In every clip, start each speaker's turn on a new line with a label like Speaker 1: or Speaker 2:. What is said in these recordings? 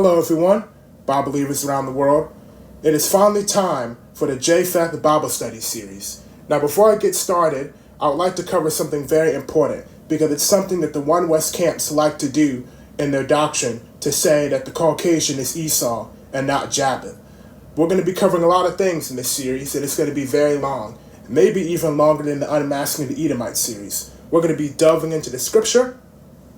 Speaker 1: Hello everyone, Bible believers around the world. It is finally time for the Japheth Bible Study series. Now before I get started, I would like to cover something very important because it's something that the One West camps like to do in their doctrine to say that the Caucasian is Esau and not Japheth. We're going to be covering a lot of things in this series and it's going to be very long, maybe even longer than the Unmasking the Edomite series. We're going to be delving into the scripture,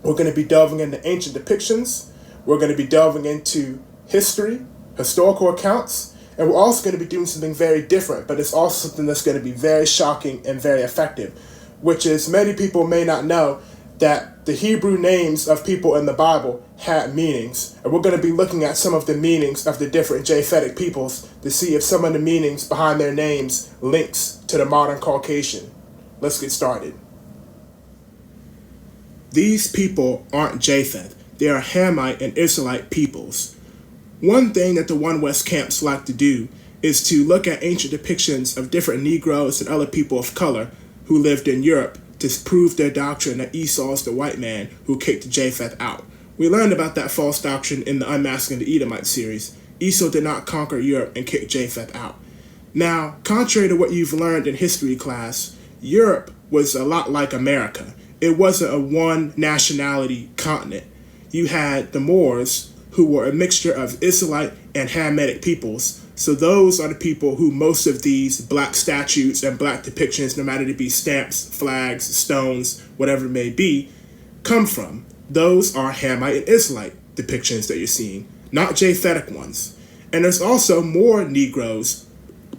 Speaker 1: we're going to be delving into ancient depictions, we're going to be delving into history, historical accounts, and we're also going to be doing something very different, but it's also something that's going to be very shocking and very effective, which is many people may not know that the Hebrew names of people in the Bible had meanings, and we're going to be looking at some of the meanings of the different Japhetic peoples to see if some of the meanings behind their names links to the modern Caucasian. Let's get started. These people aren't Japheth. They are Hamite and Israelite peoples. One thing that the One West camps like to do is to look at ancient depictions of different Negroes and other people of color who lived in Europe to prove their doctrine that Esau is the white man who kicked Japheth out. We learned about that false doctrine in the Unmasking the Edomite series. Esau did not conquer Europe and kick Japheth out. Now, contrary to what you've learned in history class, Europe was a lot like America. It wasn't a one nationality continent. You had the Moors, who were a mixture of Israelite and Hamitic peoples. So those are the people who most of these black statues and black depictions, no matter it be stamps, flags, stones, whatever it may be, come from. Those are Hamite and Israelite depictions that you're seeing, not Japhetic ones. And there's also more Negroes,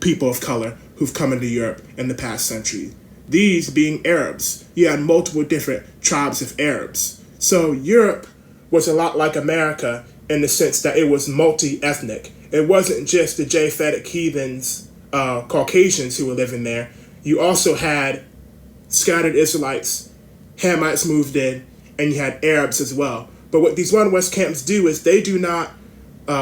Speaker 1: people of color, who've come into Europe in the past century. These being Arabs. You had multiple different tribes of Arabs. So Europe was a lot like America in the sense that it was multi-ethnic. It wasn't just the Japhetic heathens, Caucasians who were living there. You also had scattered Israelites, Hamites moved in, and you had Arabs as well. But what these One West camps do is they do not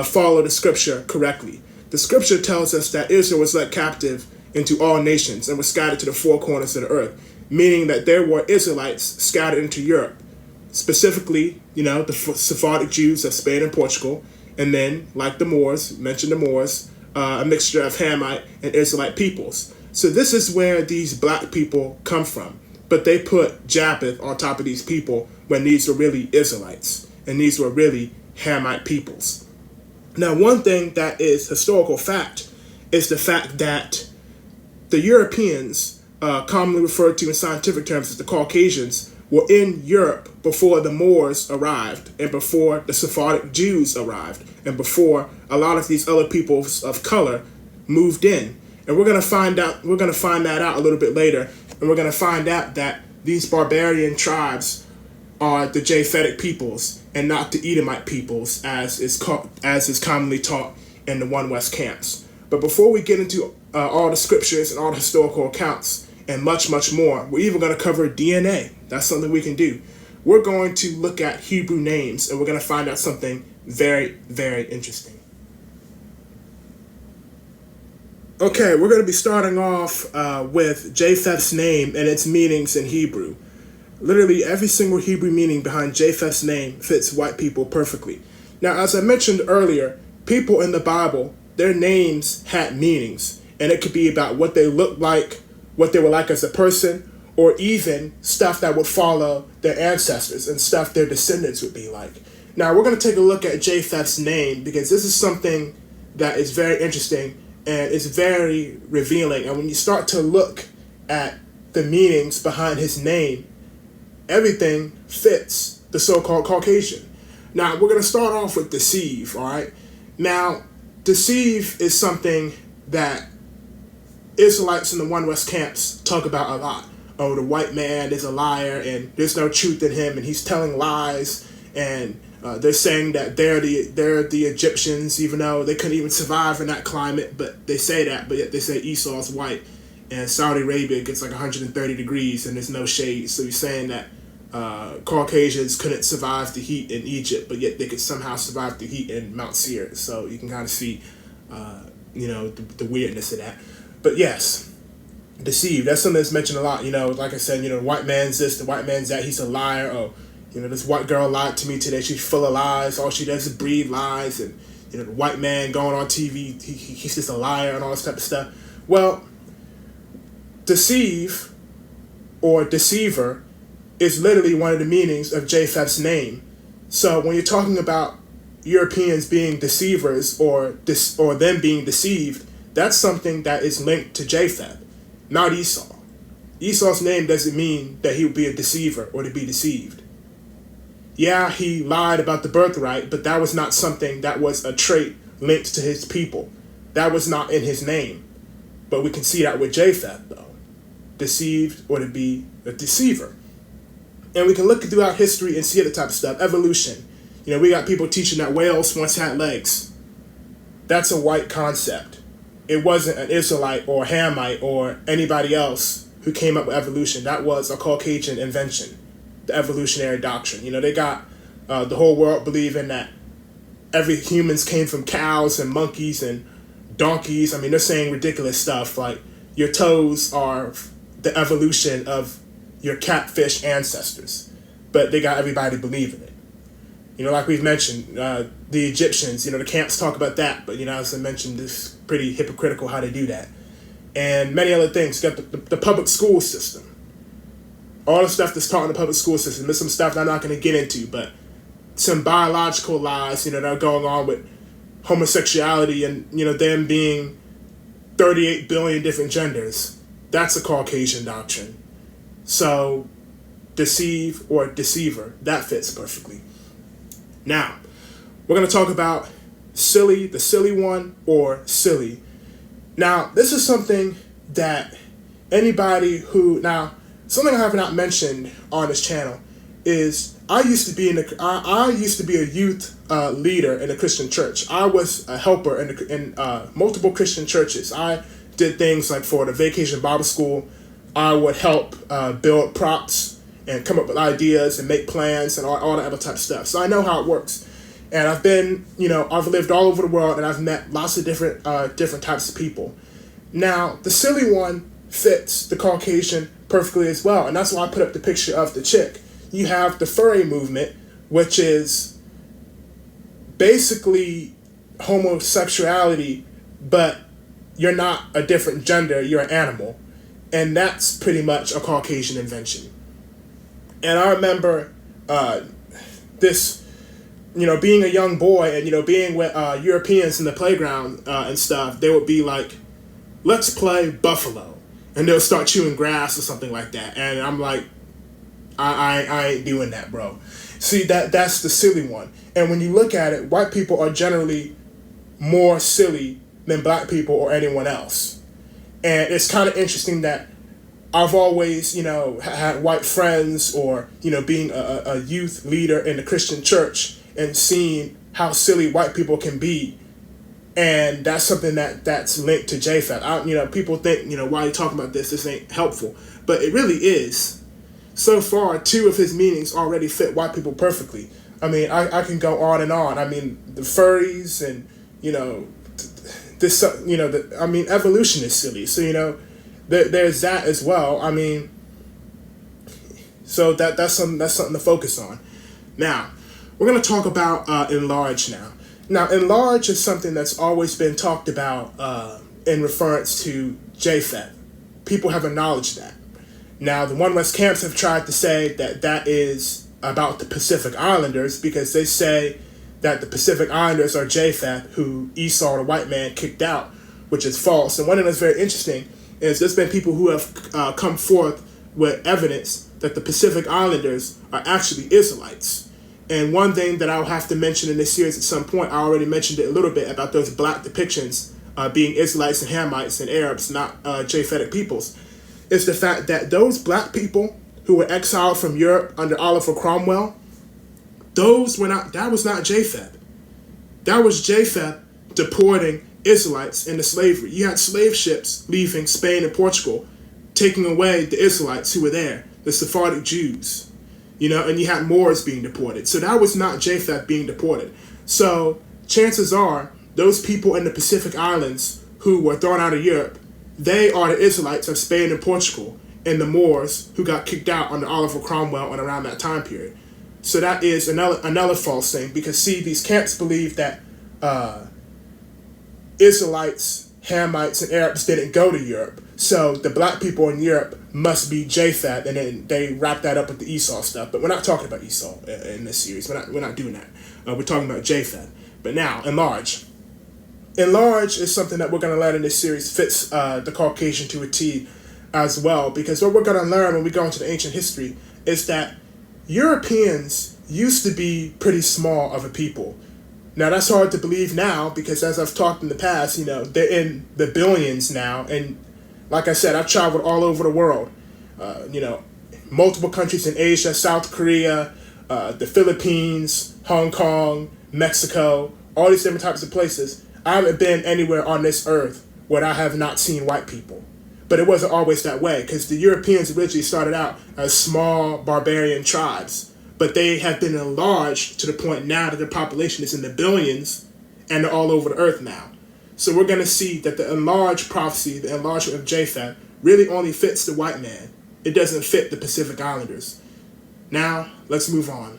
Speaker 1: follow the scripture correctly. The scripture tells us that Israel was led captive into all nations and was scattered to the four corners of the earth, meaning that there were Israelites scattered into Europe. Specifically, the Sephardic Jews of Spain and Portugal, and then, like the Moors, mentioned the Moors, a mixture of Hamite and Israelite peoples. So this is where these black people come from. But they put Japheth on top of these people when these were really Israelites, and these were really Hamite peoples. Now, one thing that is historical fact is the fact that the Europeans, commonly referred to in scientific terms as the Caucasians, were in Europe before the Moors arrived and before the Sephardic Jews arrived and before a lot of these other peoples of color moved in. And we're going to find that out a little bit later, and we're going to find out that these barbarian tribes are the Japhetic peoples and not the Edomite peoples as is commonly taught in the One West camps. But before we get into all the scriptures and all the historical accounts and much, much more, we're even going to cover DNA. That's something we can do. We're going to look at Hebrew names, and we're going to find out something very, very interesting. Okay, we're going to be starting off with Japheth's name and its meanings in Hebrew. Literally every single Hebrew meaning behind Japheth's name fits white people perfectly. Now, as I mentioned earlier, people in the Bible, their names had meanings, and it could be about what they looked like, what they were like as a person, or even stuff that would follow their ancestors and stuff their descendants would be like. Now, we're going to take a look at Japheth's name because this is something that is very interesting and it's very revealing. And when you start to look at the meanings behind his name, everything fits the so-called Caucasian. Now, we're going to start off with deceive, all right? Now, deceive is something that Israelites in the One West camps talk about a lot. Oh, the white man is a liar and there's no truth in him and he's telling lies, and they're saying that they're the Egyptians, even though they couldn't even survive in that climate, but they say that, but yet they say Esau's white and Saudi Arabia gets like 130 degrees and there's no shade. So you're saying that Caucasians couldn't survive the heat in Egypt, but yet they could somehow survive the heat in Mount Seir. So you can kind of see, the weirdness of that. But yes, deceive. That's something that's mentioned a lot. Like I said, the white man's this, the white man's that. He's a liar. Oh, This white girl lied to me today. She's full of lies. All she does is breathe lies. And, the white man going on TV, he's just a liar and all this type of stuff. Well, deceive or deceiver is literally one of the meanings of Japheth's name. So when you're talking about Europeans being deceivers or them being deceived, that's something that is linked to Japheth, not Esau. Esau's name doesn't mean that he would be a deceiver or to be deceived. Yeah, he lied about the birthright, but that was not something that was a trait linked to his people. That was not in his name. But we can see that with Japheth, though. Deceived or to be a deceiver. And we can look throughout history and see the type of stuff. Evolution. We got people teaching that whales once had legs. That's a white concept. It wasn't an Israelite or Hamite or anybody else who came up with evolution. That was a Caucasian invention. The evolutionary doctrine. They got the whole world believing that every humans came from cows and monkeys and donkeys. They're saying ridiculous stuff like your toes are the evolution of your catfish ancestors. But they got everybody believing it. Like we've mentioned, the Egyptians, the camps talk about that. But, as I mentioned, it's pretty hypocritical how they do that. And many other things. You got the public school system. All the stuff that's taught in the public school system. There's some stuff that I'm not going to get into, but some biological lies, that are going on with homosexuality and, them being 38 billion different genders. That's a Caucasian doctrine. So, deceive or deceiver, that fits perfectly. Now, we're going to talk about silly, the silly one, or silly. Now, this is something that something I have not mentioned on this channel is I used to be a youth leader in a Christian church. I was a helper in multiple Christian churches. I did things like for the Vacation Bible School. I would help build props and come up with ideas and make plans and all that other type of stuff. So I know how it works. And I've been, I've lived all over the world and I've met lots of different types of people. Now, the silly one fits the Caucasian perfectly as well. And that's why I put up the picture of the chick. You have the furry movement, which is basically homosexuality, but you're not a different gender, you're an animal. And that's pretty much a Caucasian invention. And I remember this, being a young boy and, being with Europeans in the playground and stuff, they would be like, let's play Buffalo. And they'll start chewing grass or something like that. And I'm like, I ain't doing that, bro. See, that's the silly one. And when you look at it, white people are generally more silly than black people or anyone else. And it's kind of interesting that I've always, had white friends or, being a youth leader in the Christian church and seeing how silly white people can be. And that's something that's linked to Japheth. People think, why are you talking about this? This ain't helpful. But it really is. So far, 2 of his meanings already fit white people perfectly. I can go on and on. The furries and, this, evolution is silly. So, there's that as well. So that's something to focus on. Now, we're going to talk about enlarge now. Now, enlarge is something that's always been talked about in reference to Japheth. People have acknowledged that. Now, the One West camps have tried to say that is about the Pacific Islanders because they say that the Pacific Islanders are Japheth, who Esau, the white man, kicked out, which is false. And one thing that's very interesting is there's been people who have come forth with evidence that the Pacific Islanders are actually Israelites. And one thing that I'll have to mention in this series at some point, I already mentioned it a little bit about those black depictions being Israelites and Hamites and Arabs, not Japhetic peoples, is the fact that those black people who were exiled from Europe under Oliver Cromwell, that was not Japheth. That was Japheth deporting Israelites into slavery. You had slave ships leaving Spain and Portugal, taking away the Israelites who were there, the Sephardic Jews. And you had Moors being deported. So that was not Japheth being deported. So chances are those people in the Pacific Islands who were thrown out of Europe, they are the Israelites of Spain and Portugal and the Moors who got kicked out under Oliver Cromwell and around that time period. So that is another false thing, because see, these camps believe that Israelites, Hamites, and Arabs didn't go to Europe. So the black people in Europe must be Japheth, and then they wrap that up with the Esau stuff. But we're not talking about Esau in this series. We're not doing that. We're talking about Japheth. But now, enlarge. Enlarge is something that we're going to learn in this series fits the Caucasian to a T as well, because what we're going to learn when we go into the ancient history is that Europeans used to be pretty small of a people. Now, that's hard to believe now, because as I've talked in the past, they're in the billions now. And like I said, I've traveled all over the world, multiple countries in Asia, South Korea, the Philippines, Hong Kong, Mexico, all these different types of places. I haven't been anywhere on this earth where I have not seen white people. But it wasn't always that way, because the Europeans originally started out as small barbarian tribes. But they have been enlarged to the point now that their population is in the billions, and they're all over the earth now. So we're going to see that the enlarged prophecy, the enlargement of Japheth, really only fits the white man. It doesn't fit the Pacific Islanders. Now, let's move on.